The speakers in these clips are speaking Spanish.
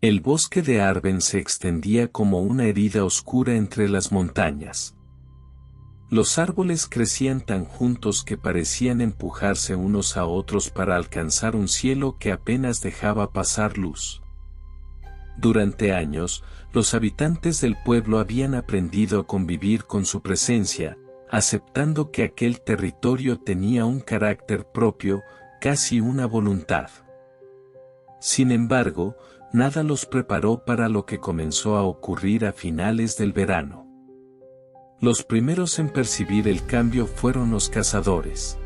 El bosque de Arven se extendía como una herida oscura entre las montañas. Los árboles crecían tan juntos que parecían empujarse unos a otros para alcanzar un cielo que apenas dejaba pasar luz. Durante años, los habitantes del pueblo habían aprendido a convivir con su presencia, aceptando que aquel territorio tenía un carácter propio, casi una voluntad. Sin embargo, nada los preparó para lo que comenzó a ocurrir a finales del verano. Los primeros en percibir el cambio fueron los cazadores.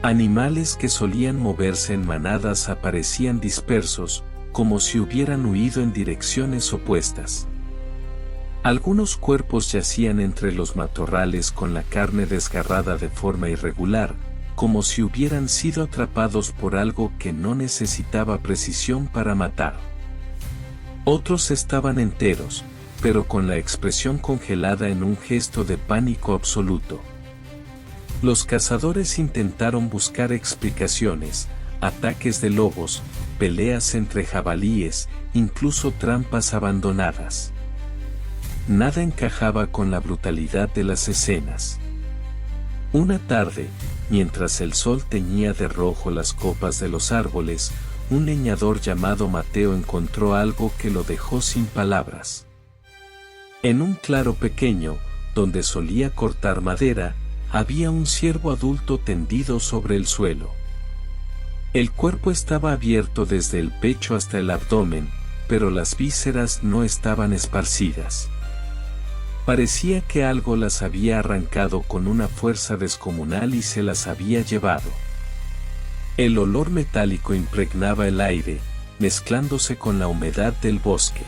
Animales que solían moverse en manadas aparecían dispersos, como si hubieran huido en direcciones opuestas. Algunos cuerpos yacían entre los matorrales con la carne desgarrada de forma irregular, como si hubieran sido atrapados por algo que no necesitaba precisión para matar. Otros estaban enteros, pero con la expresión congelada en un gesto de pánico absoluto. Los cazadores intentaron buscar explicaciones, ataques de lobos, peleas entre jabalíes, incluso trampas abandonadas. Nada encajaba con la brutalidad de las escenas. Una tarde, mientras el sol teñía de rojo las copas de los árboles, un leñador llamado Mateo encontró algo que lo dejó sin palabras. En un claro pequeño, donde solía cortar madera, había un ciervo adulto tendido sobre el suelo. El cuerpo estaba abierto desde el pecho hasta el abdomen, pero las vísceras no estaban esparcidas. Parecía que algo las había arrancado con una fuerza descomunal y se las había llevado. El olor metálico impregnaba el aire, mezclándose con la humedad del bosque.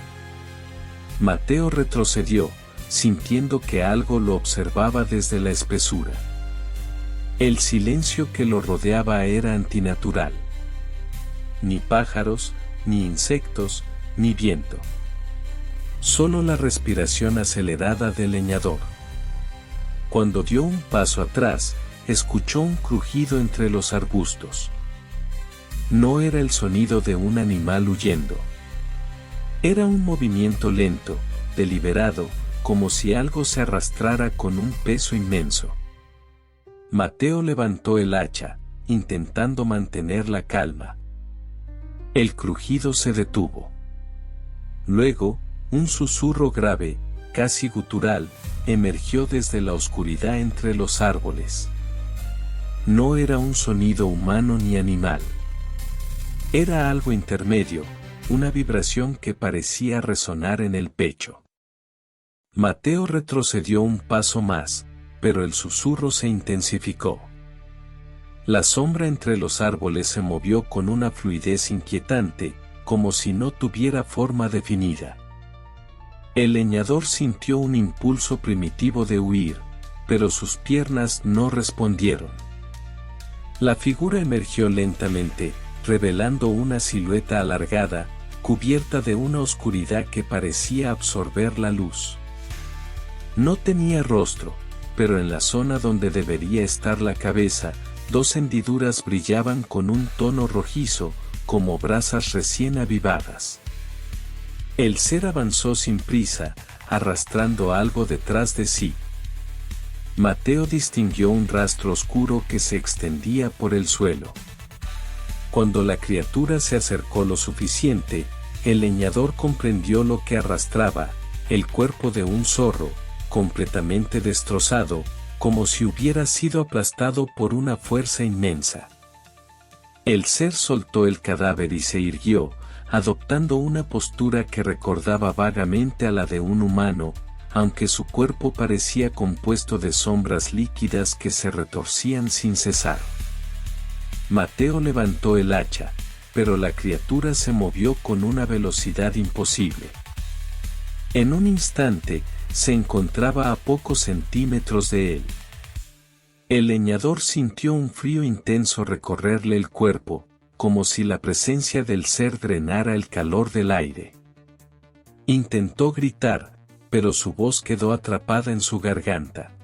Mateo retrocedió, sintiendo que algo lo observaba desde la espesura. El silencio que lo rodeaba era antinatural. Ni pájaros, ni insectos, ni viento. Solo la respiración acelerada del leñador. Cuando dio un paso atrás, escuchó un crujido entre los arbustos. No era el sonido de un animal huyendo. Era un movimiento lento, deliberado, como si algo se arrastrara con un peso inmenso. Mateo levantó el hacha, intentando mantener la calma. El crujido se detuvo. Luego, un susurro grave, casi gutural, emergió desde la oscuridad entre los árboles. No era un sonido humano ni animal. Era algo intermedio, una vibración que parecía resonar en el pecho. Mateo retrocedió un paso más, pero el susurro se intensificó. La sombra entre los árboles se movió con una fluidez inquietante, como si no tuviera forma definida. El leñador sintió un impulso primitivo de huir, pero sus piernas no respondieron. La figura emergió lentamente, revelando una silueta alargada, cubierta de una oscuridad que parecía absorber la luz. No tenía rostro, pero en la zona donde debería estar la cabeza, dos hendiduras brillaban con un tono rojizo, como brasas recién avivadas. El ser avanzó sin prisa, arrastrando algo detrás de sí. Mateo distinguió un rastro oscuro que se extendía por el suelo. Cuando la criatura se acercó lo suficiente, el leñador comprendió lo que arrastraba, el cuerpo de un zorro, completamente destrozado, como si hubiera sido aplastado por una fuerza inmensa. El ser soltó el cadáver y se irguió, adoptando una postura que recordaba vagamente a la de un humano, aunque su cuerpo parecía compuesto de sombras líquidas que se retorcían sin cesar. Mateo levantó el hacha, pero la criatura se movió con una velocidad imposible. En un instante, se encontraba a pocos centímetros de él. El leñador sintió un frío intenso recorrerle el cuerpo, como si la presencia del ser drenara el calor del aire. Intentó gritar, pero su voz quedó atrapada en su garganta.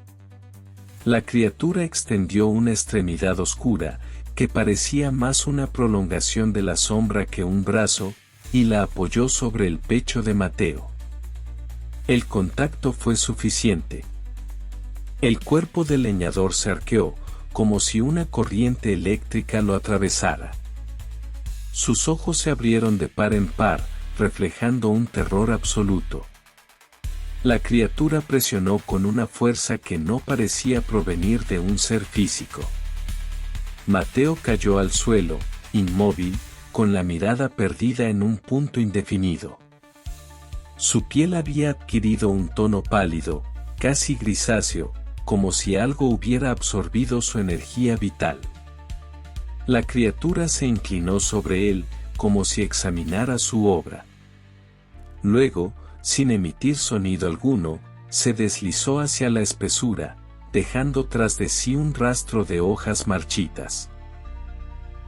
La criatura extendió una extremidad oscura, que parecía más una prolongación de la sombra que un brazo, y la apoyó sobre el pecho de Mateo. El contacto fue suficiente. El cuerpo del leñador se arqueó, como si una corriente eléctrica lo atravesara. Sus ojos se abrieron de par en par, reflejando un terror absoluto. La criatura presionó con una fuerza que no parecía provenir de un ser físico. Mateo cayó al suelo, inmóvil, con la mirada perdida en un punto indefinido. Su piel había adquirido un tono pálido, casi grisáceo, como si algo hubiera absorbido su energía vital. La criatura se inclinó sobre él, como si examinara su obra. Luego, sin emitir sonido alguno, se deslizó hacia la espesura, dejando tras de sí un rastro de hojas marchitas.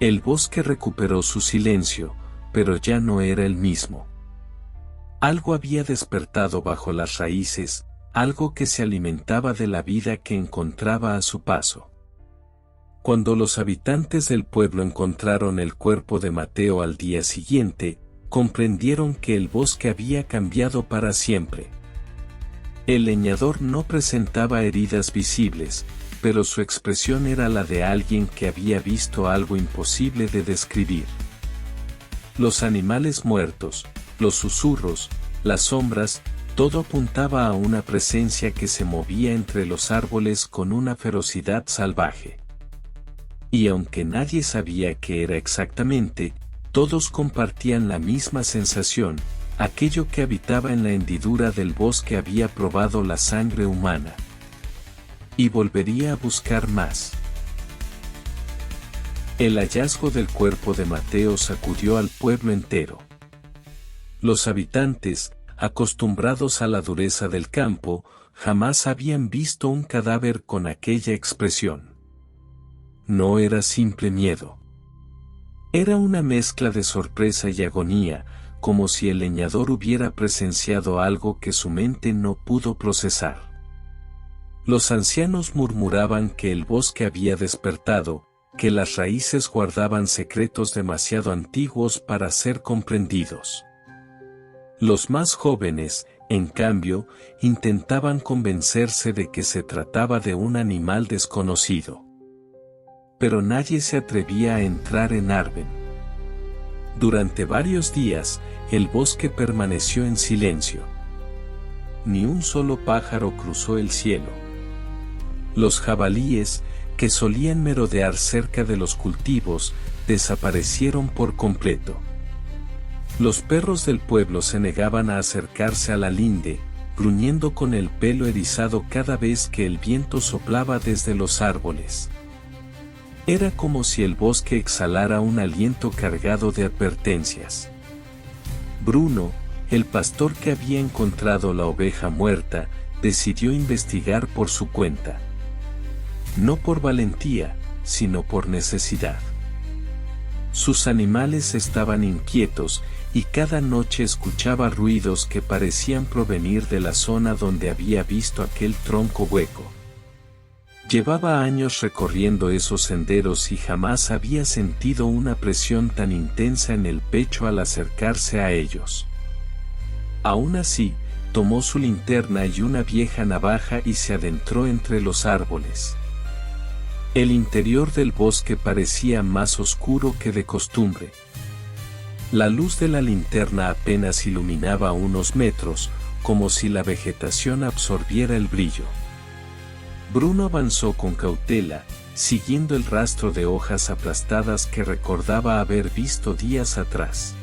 El bosque recuperó su silencio, pero ya no era el mismo. Algo había despertado bajo las raíces, algo que se alimentaba de la vida que encontraba a su paso. Cuando los habitantes del pueblo encontraron el cuerpo de Mateo al día siguiente, comprendieron que el bosque había cambiado para siempre. El leñador no presentaba heridas visibles, pero su expresión era la de alguien que había visto algo imposible de describir. Los animales muertos, los susurros, las sombras, todo apuntaba a una presencia que se movía entre los árboles con una ferocidad salvaje. Y aunque nadie sabía qué era exactamente, todos compartían la misma sensación: aquello que habitaba en la hendidura del bosque había probado la sangre humana. Y volvería a buscar más. El hallazgo del cuerpo de Mateo sacudió al pueblo entero. Los habitantes, acostumbrados a la dureza del campo, jamás habían visto un cadáver con aquella expresión. No era simple miedo. Era una mezcla de sorpresa y agonía, como si el leñador hubiera presenciado algo que su mente no pudo procesar. Los ancianos murmuraban que el bosque había despertado, que las raíces guardaban secretos demasiado antiguos para ser comprendidos. Los más jóvenes, en cambio, intentaban convencerse de que se trataba de un animal desconocido. Pero nadie se atrevía a entrar en Arven. Durante varios días, el bosque permaneció en silencio. Ni un solo pájaro cruzó el cielo. Los jabalíes, que solían merodear cerca de los cultivos, desaparecieron por completo. Los perros del pueblo se negaban a acercarse a la linde, gruñendo con el pelo erizado cada vez que el viento soplaba desde los árboles. Era como si el bosque exhalara un aliento cargado de advertencias. Bruno, el pastor que había encontrado la oveja muerta, decidió investigar por su cuenta. No por valentía, sino por necesidad. Sus animales estaban inquietos, y cada noche escuchaba ruidos que parecían provenir de la zona donde había visto aquel tronco hueco. Llevaba años recorriendo esos senderos y jamás había sentido una presión tan intensa en el pecho al acercarse a ellos. Aún así, tomó su linterna y una vieja navaja y se adentró entre los árboles. El interior del bosque parecía más oscuro que de costumbre. La luz de la linterna apenas iluminaba unos metros, como si la vegetación absorbiera el brillo. Bruno avanzó con cautela, siguiendo el rastro de hojas aplastadas que recordaba haber visto días atrás.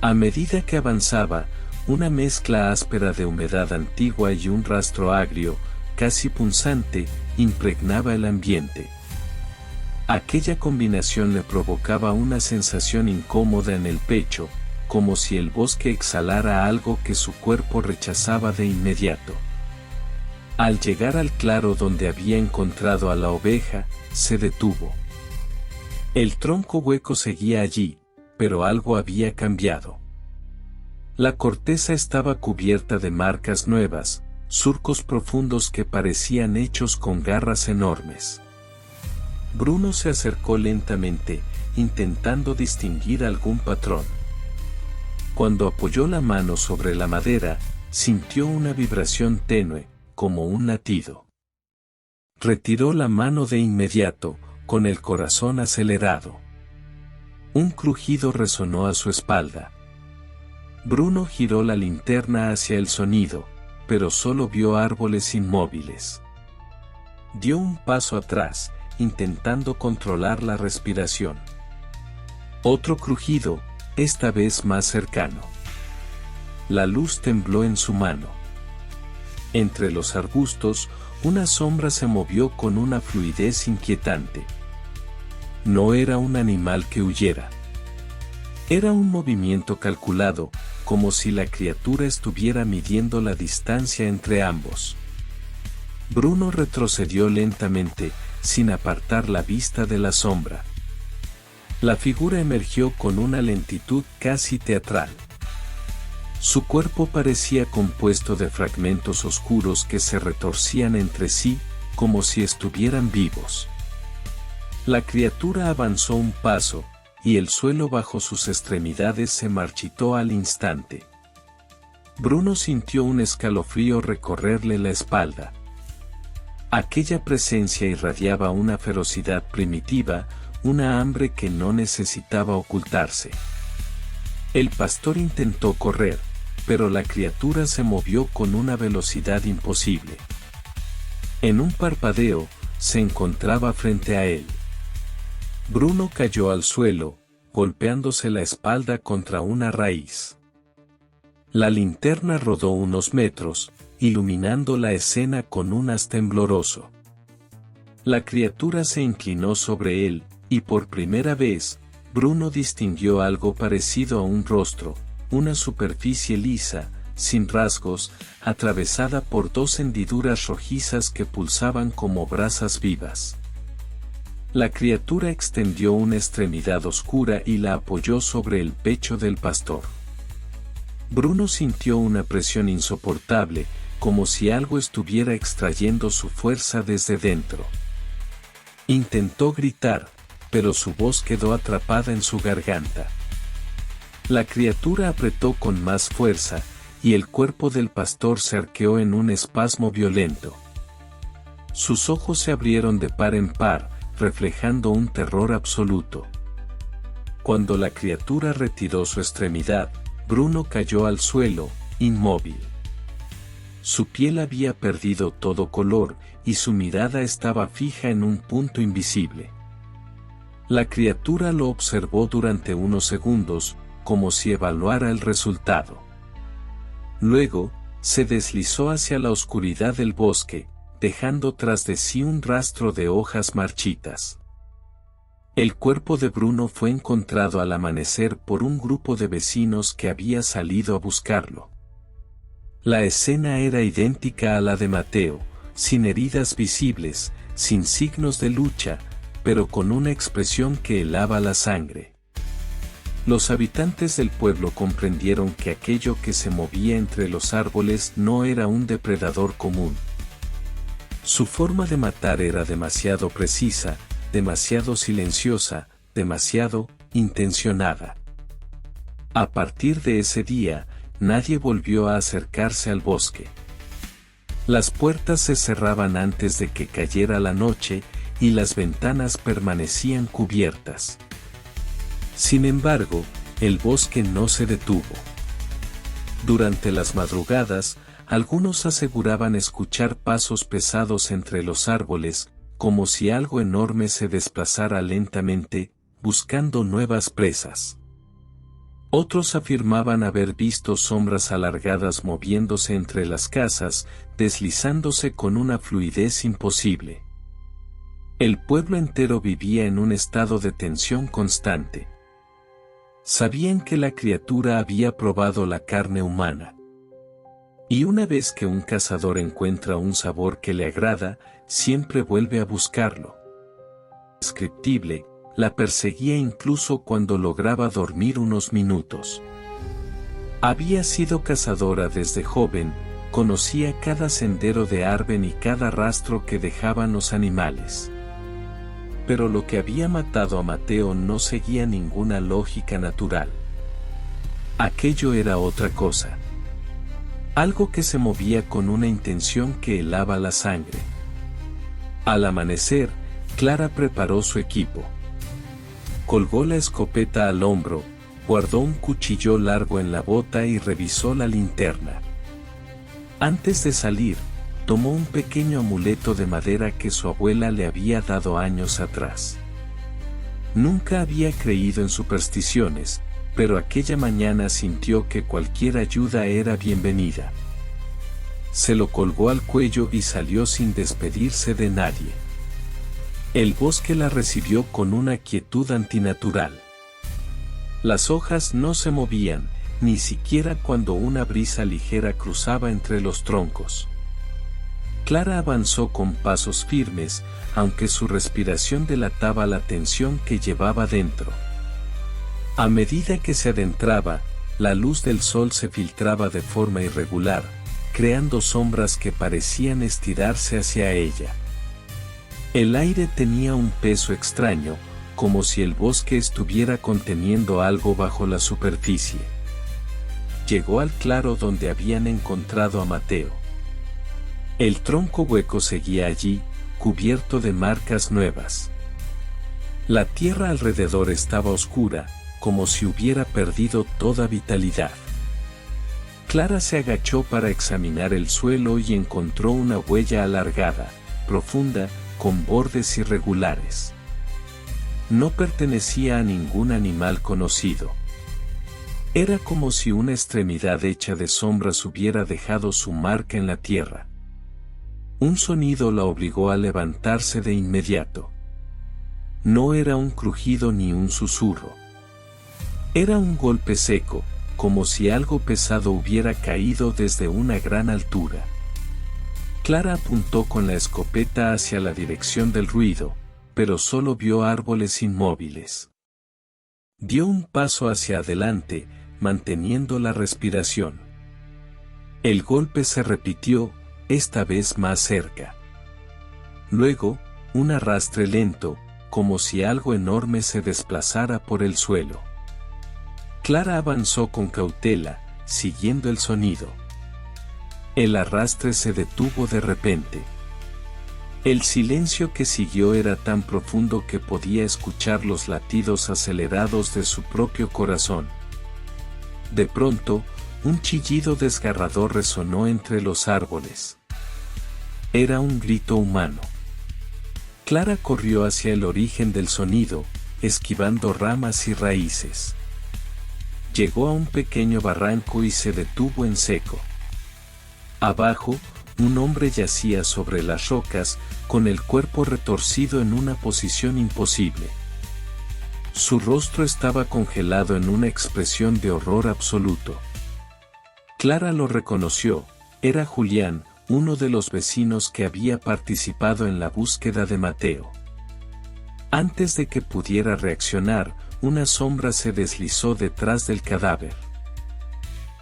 A medida que avanzaba, una mezcla áspera de humedad antigua y un rastro agrio, casi punzante, impregnaba el ambiente. Aquella combinación le provocaba una sensación incómoda en el pecho, como si el bosque exhalara algo que su cuerpo rechazaba de inmediato. Al llegar al claro donde había encontrado a la oveja, se detuvo. El tronco hueco seguía allí, pero algo había cambiado. La corteza estaba cubierta de marcas nuevas, surcos profundos que parecían hechos con garras enormes. Bruno se acercó lentamente, intentando distinguir algún patrón. Cuando apoyó la mano sobre la madera, sintió una vibración tenue, como un latido. Retiró la mano de inmediato, con el corazón acelerado. Un crujido resonó a su espalda. Bruno giró la linterna hacia el sonido, pero solo vio árboles inmóviles. Dio un paso atrás, intentando controlar la respiración. Otro crujido, esta vez más cercano. La luz tembló en su mano. Entre los arbustos, una sombra se movió con una fluidez inquietante. No era un animal que huyera. Era un movimiento calculado, como si la criatura estuviera midiendo la distancia entre ambos. Bruno retrocedió lentamente, sin apartar la vista de la sombra. La figura emergió con una lentitud casi teatral. Su cuerpo parecía compuesto de fragmentos oscuros que se retorcían entre sí, como si estuvieran vivos. La criatura avanzó un paso, y el suelo bajo sus extremidades se marchitó al instante. Bruno sintió un escalofrío recorrerle la espalda. Aquella presencia irradiaba una ferocidad primitiva, una hambre que no necesitaba ocultarse. El pastor intentó correr, pero la criatura se movió con una velocidad imposible. En un parpadeo, se encontraba frente a él. Bruno cayó al suelo, golpeándose la espalda contra una raíz. La linterna rodó unos metros, iluminando la escena con un haz tembloroso. La criatura se inclinó sobre él, y por primera vez, Bruno distinguió algo parecido a un rostro, una superficie lisa, sin rasgos, atravesada por dos hendiduras rojizas que pulsaban como brasas vivas. La criatura extendió una extremidad oscura y la apoyó sobre el pecho del pastor. Bruno sintió una presión insoportable, como si algo estuviera extrayendo su fuerza desde dentro. Intentó gritar, pero su voz quedó atrapada en su garganta. La criatura apretó con más fuerza, y el cuerpo del pastor se arqueó en un espasmo violento. Sus ojos se abrieron de par en par, reflejando un terror absoluto. Cuando la criatura retiró su extremidad, Bruno cayó al suelo, inmóvil. Su piel había perdido todo color, y su mirada estaba fija en un punto invisible. La criatura lo observó durante unos segundos, como si evaluara el resultado. Luego, se deslizó hacia la oscuridad del bosque, dejando tras de sí un rastro de hojas marchitas. El cuerpo de Bruno fue encontrado al amanecer por un grupo de vecinos que había salido a buscarlo. La escena era idéntica a la de Mateo, sin heridas visibles, sin signos de lucha, pero con una expresión que helaba la sangre. Los habitantes del pueblo comprendieron que aquello que se movía entre los árboles no era un depredador común. Su forma de matar era demasiado precisa, demasiado silenciosa, demasiado intencionada. A partir de ese día, nadie volvió a acercarse al bosque. Las puertas se cerraban antes de que cayera la noche, y las ventanas permanecían cubiertas. Sin embargo, el bosque no se detuvo. Durante las madrugadas, algunos aseguraban escuchar pasos pesados entre los árboles, como si algo enorme se desplazara lentamente, buscando nuevas presas. Otros afirmaban haber visto sombras alargadas moviéndose entre las casas, deslizándose con una fluidez imposible. El pueblo entero vivía en un estado de tensión constante. Sabían que la criatura había probado la carne humana. Y una vez que un cazador encuentra un sabor que le agrada, siempre vuelve a buscarlo. Indescriptible, la perseguía incluso cuando lograba dormir unos minutos. Había sido cazadora desde joven, conocía cada sendero de Arben y cada rastro que dejaban los animales. Pero lo que había matado a Mateo no seguía ninguna lógica natural. Aquello era otra cosa. Algo que se movía con una intención que helaba la sangre. Al amanecer, Clara preparó su equipo. Colgó la escopeta al hombro, guardó un cuchillo largo en la bota y revisó la linterna. Antes de salir, tomó un pequeño amuleto de madera que su abuela le había dado años atrás. Nunca había creído en supersticiones, pero aquella mañana sintió que cualquier ayuda era bienvenida. Se lo colgó al cuello y salió sin despedirse de nadie. El bosque la recibió con una quietud antinatural. Las hojas no se movían, ni siquiera cuando una brisa ligera cruzaba entre los troncos. Clara avanzó con pasos firmes, aunque su respiración delataba la tensión que llevaba dentro. A medida que se adentraba, la luz del sol se filtraba de forma irregular, creando sombras que parecían estirarse hacia ella. El aire tenía un peso extraño, como si el bosque estuviera conteniendo algo bajo la superficie. Llegó al claro donde habían encontrado a Mateo. El tronco hueco seguía allí, cubierto de marcas nuevas. La tierra alrededor estaba oscura, como si hubiera perdido toda vitalidad. Clara se agachó para examinar el suelo y encontró una huella alargada, profunda, con bordes irregulares. No pertenecía a ningún animal conocido. Era como si una extremidad hecha de sombras hubiera dejado su marca en la tierra. Un sonido la obligó a levantarse de inmediato. No era un crujido ni un susurro. Era un golpe seco, como si algo pesado hubiera caído desde una gran altura. Clara apuntó con la escopeta hacia la dirección del ruido, pero solo vio árboles inmóviles. Dio un paso hacia adelante, manteniendo la respiración. El golpe se repitió, esta vez más cerca. Luego, un arrastre lento, como si algo enorme se desplazara por el suelo. Clara avanzó con cautela, siguiendo el sonido. El arrastre se detuvo de repente. El silencio que siguió era tan profundo que podía escuchar los latidos acelerados de su propio corazón. De pronto, un chillido desgarrador resonó entre los árboles. Era un grito humano. Clara corrió hacia el origen del sonido, esquivando ramas y raíces. Llegó a un pequeño barranco y se detuvo en seco. Abajo, un hombre yacía sobre las rocas, con el cuerpo retorcido en una posición imposible. Su rostro estaba congelado en una expresión de horror absoluto. Clara lo reconoció, era Julián, uno de los vecinos que había participado en la búsqueda de Mateo. Antes de que pudiera reaccionar, una sombra se deslizó detrás del cadáver.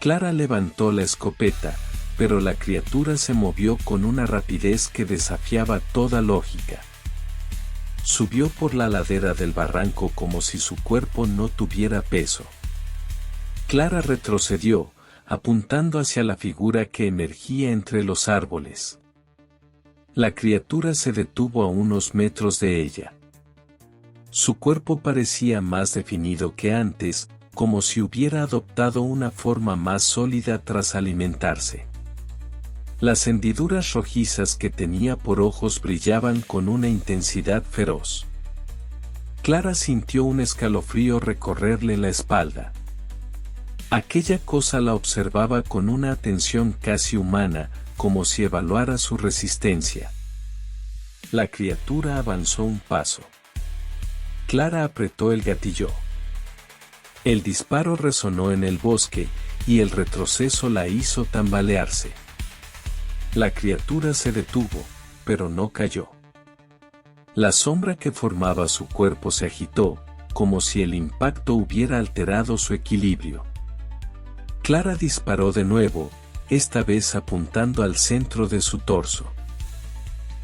Clara levantó la escopeta, pero la criatura se movió con una rapidez que desafiaba toda lógica. Subió por la ladera del barranco como si su cuerpo no tuviera peso. Clara retrocedió, apuntando hacia la figura que emergía entre los árboles. La criatura se detuvo a unos metros de ella. Su cuerpo parecía más definido que antes, como si hubiera adoptado una forma más sólida tras alimentarse. Las hendiduras rojizas que tenía por ojos brillaban con una intensidad feroz. Clara sintió un escalofrío recorrerle la espalda. Aquella cosa la observaba con una atención casi humana, como si evaluara su resistencia. La criatura avanzó un paso. Clara apretó el gatillo. El disparo resonó en el bosque, y el retroceso la hizo tambalearse. La criatura se detuvo, pero no cayó. La sombra que formaba su cuerpo se agitó, como si el impacto hubiera alterado su equilibrio. Clara disparó de nuevo, esta vez apuntando al centro de su torso.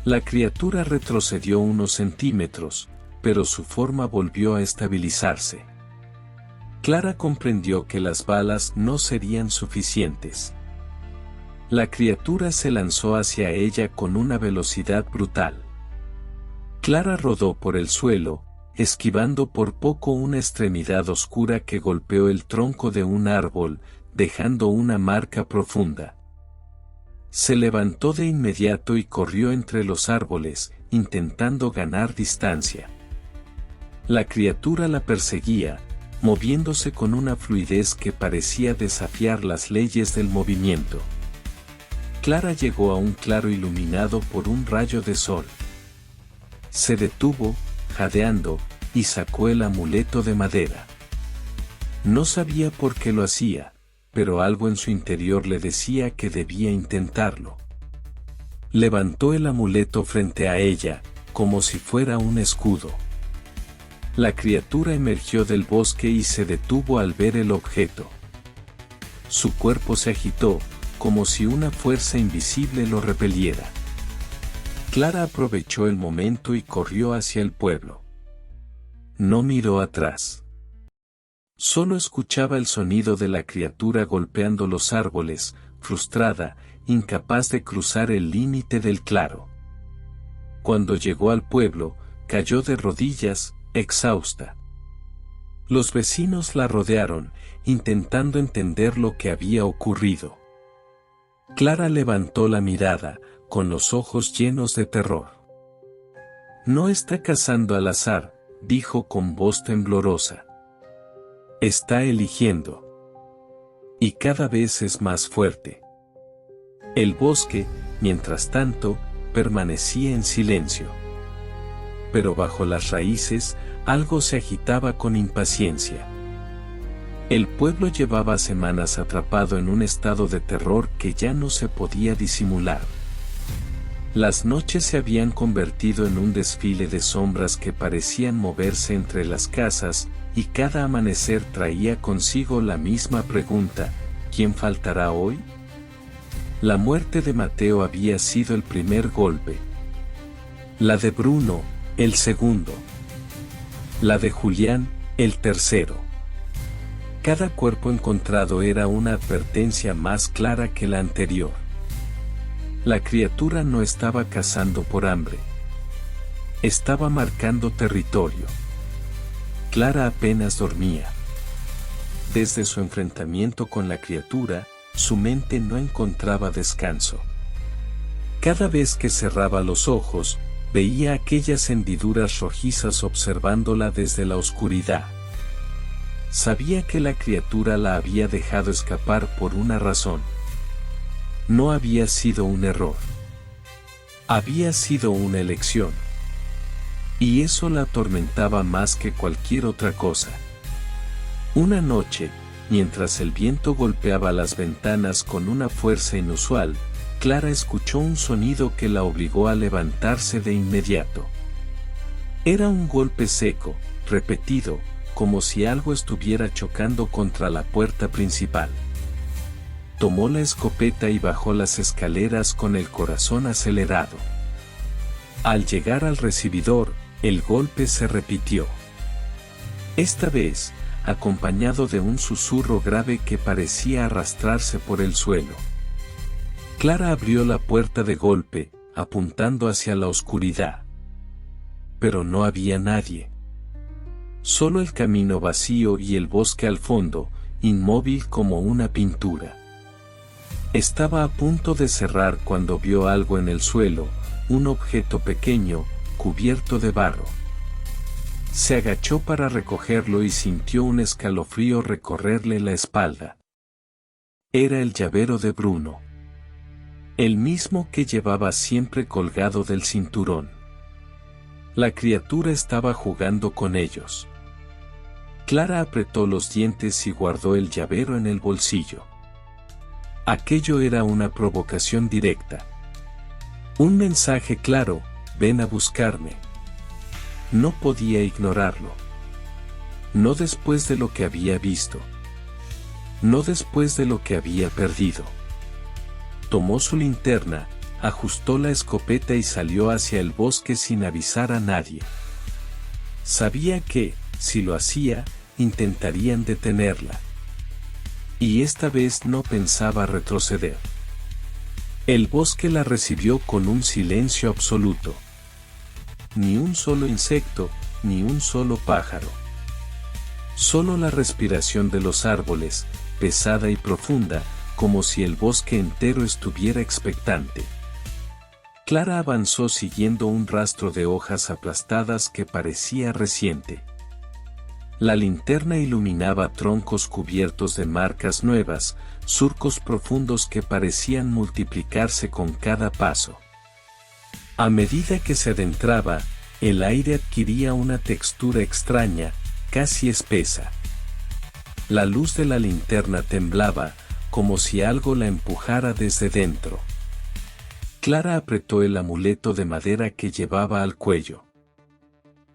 La criatura retrocedió unos centímetros, pero su forma volvió a estabilizarse. Clara comprendió que las balas no serían suficientes. La criatura se lanzó hacia ella con una velocidad brutal. Clara rodó por el suelo, esquivando por poco una extremidad oscura que golpeó el tronco de un árbol, dejando una marca profunda. Se levantó de inmediato y corrió entre los árboles, intentando ganar distancia. La criatura la perseguía, moviéndose con una fluidez que parecía desafiar las leyes del movimiento. Clara llegó a un claro iluminado por un rayo de sol. Se detuvo, jadeando, y sacó el amuleto de madera. No sabía por qué lo hacía, pero algo en su interior le decía que debía intentarlo. Levantó el amuleto frente a ella, como si fuera un escudo. La criatura emergió del bosque y se detuvo al ver el objeto. Su cuerpo se agitó, como si una fuerza invisible lo repeliera. Clara aprovechó el momento y corrió hacia el pueblo. No miró atrás. Solo escuchaba el sonido de la criatura golpeando los árboles, frustrada, incapaz de cruzar el límite del claro. Cuando llegó al pueblo, cayó de rodillas, exhausta. Los vecinos la rodearon, intentando entender lo que había ocurrido. Clara levantó la mirada, con los ojos llenos de terror. No está cazando al azar, dijo con voz temblorosa. Está eligiendo. Y cada vez es más fuerte. El bosque, mientras tanto, permanecía en silencio. Pero bajo las raíces, algo se agitaba con impaciencia. El pueblo llevaba semanas atrapado en un estado de terror que ya no se podía disimular. Las noches se habían convertido en un desfile de sombras que parecían moverse entre las casas, y cada amanecer traía consigo la misma pregunta: ¿quién faltará hoy? La muerte de Mateo había sido el primer golpe. La de Bruno, el segundo. La de Julián, el tercero. Cada cuerpo encontrado era una advertencia más clara que la anterior. La criatura no estaba cazando por hambre. Estaba marcando territorio. Clara apenas dormía. Desde su enfrentamiento con la criatura, su mente no encontraba descanso. Cada vez que cerraba los ojos, veía aquellas hendiduras rojizas observándola desde la oscuridad. Sabía que la criatura la había dejado escapar por una razón. No había sido un error. Había sido una elección. Y eso la atormentaba más que cualquier otra cosa. Una noche, mientras el viento golpeaba las ventanas con una fuerza inusual, Clara escuchó un sonido que la obligó a levantarse de inmediato. Era un golpe seco, repetido, como si algo estuviera chocando contra la puerta principal. Tomó la escopeta y bajó las escaleras con el corazón acelerado. Al llegar al recibidor, el golpe se repitió. Esta vez, acompañado de un susurro grave que parecía arrastrarse por el suelo. Clara abrió la puerta de golpe, apuntando hacia la oscuridad. Pero no había nadie. Solo el camino vacío y el bosque al fondo, inmóvil como una pintura. Estaba a punto de cerrar cuando vio algo en el suelo, un objeto pequeño, cubierto de barro. Se agachó para recogerlo y sintió un escalofrío recorrerle la espalda. Era el llavero de Bruno. El mismo que llevaba siempre colgado del cinturón. La criatura estaba jugando con ellos. Clara apretó los dientes y guardó el llavero en el bolsillo. Aquello era una provocación directa. Un mensaje claro: ven a buscarme. No podía ignorarlo. No después de lo que había visto. No después de lo que había perdido. Tomó su linterna, ajustó la escopeta y salió hacia el bosque sin avisar a nadie. Sabía que, si lo hacía, intentarían detenerla. Y esta vez no pensaba retroceder. El bosque la recibió con un silencio absoluto. Ni un solo insecto, ni un solo pájaro. Solo la respiración de los árboles, pesada y profunda, como si el bosque entero estuviera expectante. Clara avanzó siguiendo un rastro de hojas aplastadas que parecía reciente. La linterna iluminaba troncos cubiertos de marcas nuevas, surcos profundos que parecían multiplicarse con cada paso. A medida que se adentraba, el aire adquiría una textura extraña, casi espesa. La luz de la linterna temblaba, como si algo la empujara desde dentro. Clara apretó el amuleto de madera que llevaba al cuello.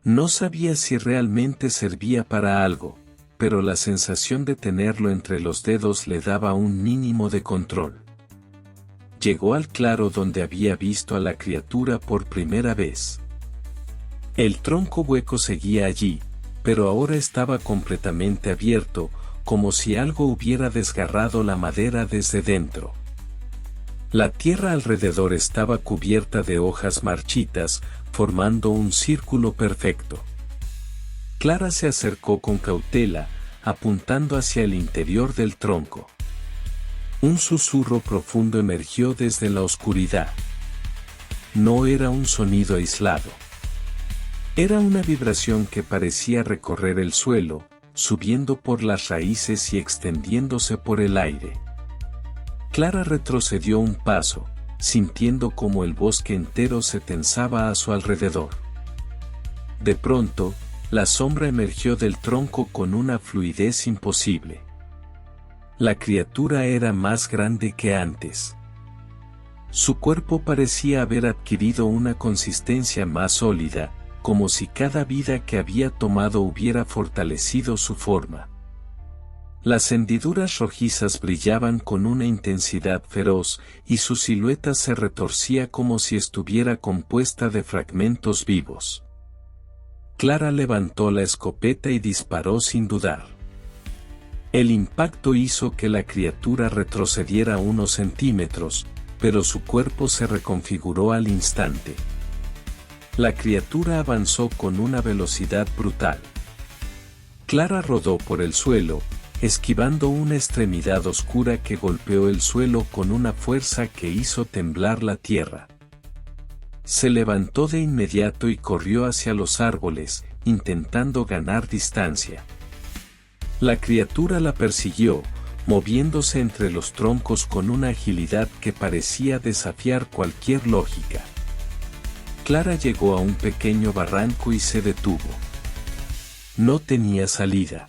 No sabía si realmente servía para algo, pero la sensación de tenerlo entre los dedos le daba un mínimo de control. Llegó al claro donde había visto a la criatura por primera vez. El tronco hueco seguía allí, pero ahora estaba completamente abierto, como si algo hubiera desgarrado la madera desde dentro. La tierra alrededor estaba cubierta de hojas marchitas, formando un círculo perfecto. Clara se acercó con cautela, apuntando hacia el interior del tronco. Un susurro profundo emergió desde la oscuridad. No era un sonido aislado. Era una vibración que parecía recorrer el suelo, subiendo por las raíces y extendiéndose por el aire. Clara retrocedió un paso, sintiendo como el bosque entero se tensaba a su alrededor. De pronto, la sombra emergió del tronco con una fluidez imposible. La criatura era más grande que antes. Su cuerpo parecía haber adquirido una consistencia más sólida, como si cada vida que había tomado hubiera fortalecido su forma. Las hendiduras rojizas brillaban con una intensidad feroz, y su silueta se retorcía como si estuviera compuesta de fragmentos vivos. Clara levantó la escopeta y disparó sin dudar. El impacto hizo que la criatura retrocediera unos centímetros, pero su cuerpo se reconfiguró al instante. La criatura avanzó con una velocidad brutal. Clara rodó por el suelo, esquivando una extremidad oscura que golpeó el suelo con una fuerza que hizo temblar la tierra. Se levantó de inmediato y corrió hacia los árboles, intentando ganar distancia. La criatura la persiguió, moviéndose entre los troncos con una agilidad que parecía desafiar cualquier lógica. Clara llegó a un pequeño barranco y se detuvo. No tenía salida.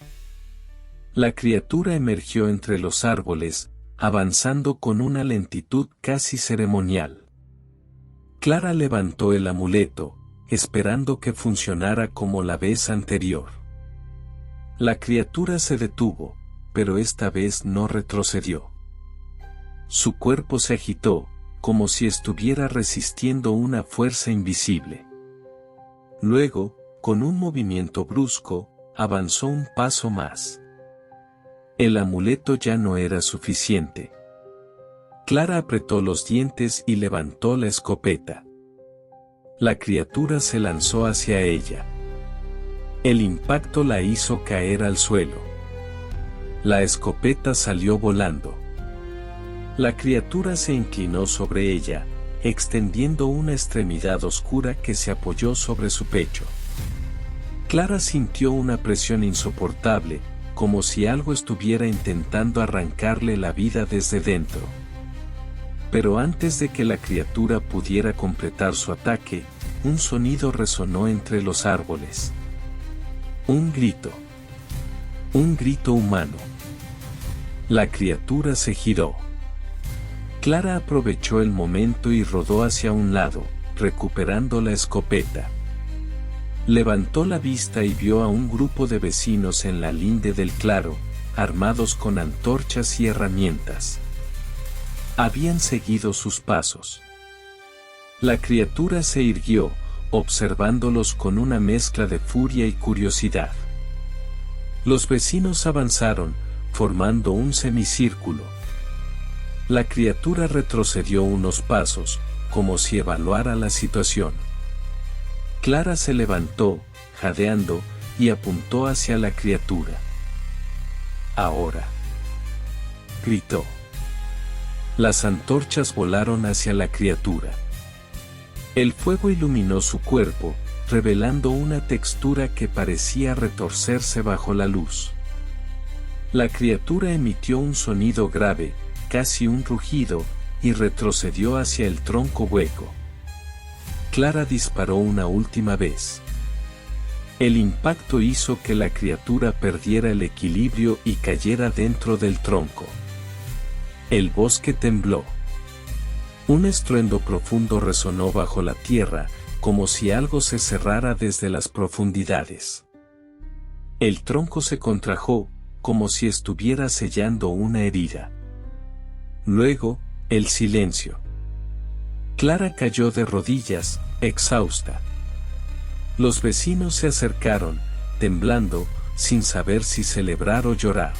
La criatura emergió entre los árboles, avanzando con una lentitud casi ceremonial. Clara levantó el amuleto, esperando que funcionara como la vez anterior. La criatura se detuvo, pero esta vez no retrocedió. Su cuerpo se agitó, como si estuviera resistiendo una fuerza invisible. Luego, con un movimiento brusco, avanzó un paso más. El amuleto ya no era suficiente. Clara apretó los dientes y levantó la escopeta. La criatura se lanzó hacia ella. El impacto la hizo caer al suelo. La escopeta salió volando. La criatura se inclinó sobre ella, extendiendo una extremidad oscura que se apoyó sobre su pecho. Clara sintió una presión insoportable, como si algo estuviera intentando arrancarle la vida desde dentro. Pero antes de que la criatura pudiera completar su ataque, un sonido resonó entre los árboles. Un grito. Un grito humano. La criatura se giró. Clara aprovechó el momento y rodó hacia un lado, recuperando la escopeta. Levantó la vista y vio a un grupo de vecinos en la linde del claro, armados con antorchas y herramientas. Habían seguido sus pasos. La criatura se irguió, observándolos con una mezcla de furia y curiosidad. Los vecinos avanzaron, formando un semicírculo. La criatura retrocedió unos pasos, como si evaluara la situación. Clara se levantó, jadeando, y apuntó hacia la criatura. «Ahora», gritó. Las antorchas volaron hacia la criatura. El fuego iluminó su cuerpo, revelando una textura que parecía retorcerse bajo la luz. La criatura emitió un sonido grave, casi un rugido, y retrocedió hacia el tronco hueco. Clara disparó una última vez. El impacto hizo que la criatura perdiera el equilibrio y cayera dentro del tronco. El bosque tembló. Un estruendo profundo resonó bajo la tierra, como si algo se cerrara desde las profundidades. El tronco se contrajo, como si estuviera sellando una herida. Luego, el silencio. Clara cayó de rodillas, exhausta. Los vecinos se acercaron, temblando, sin saber si celebrar o llorar.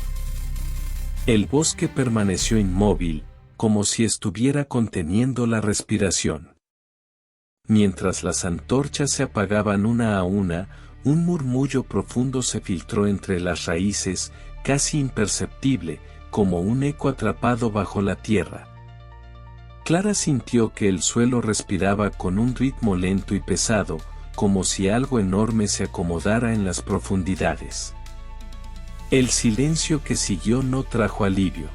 El bosque permaneció inmóvil, como si estuviera conteniendo la respiración. Mientras las antorchas se apagaban una a una, un murmullo profundo se filtró entre las raíces, casi imperceptible, como un eco atrapado bajo la tierra. Clara sintió que el suelo respiraba con un ritmo lento y pesado, como si algo enorme se acomodara en las profundidades. El silencio que siguió no trajo alivio.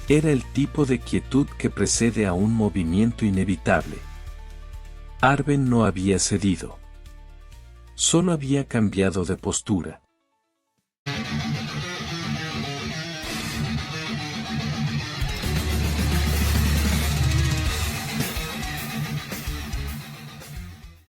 Era el tipo de quietud que precede a un movimiento inevitable. Arben no había cedido. Solo había cambiado de postura.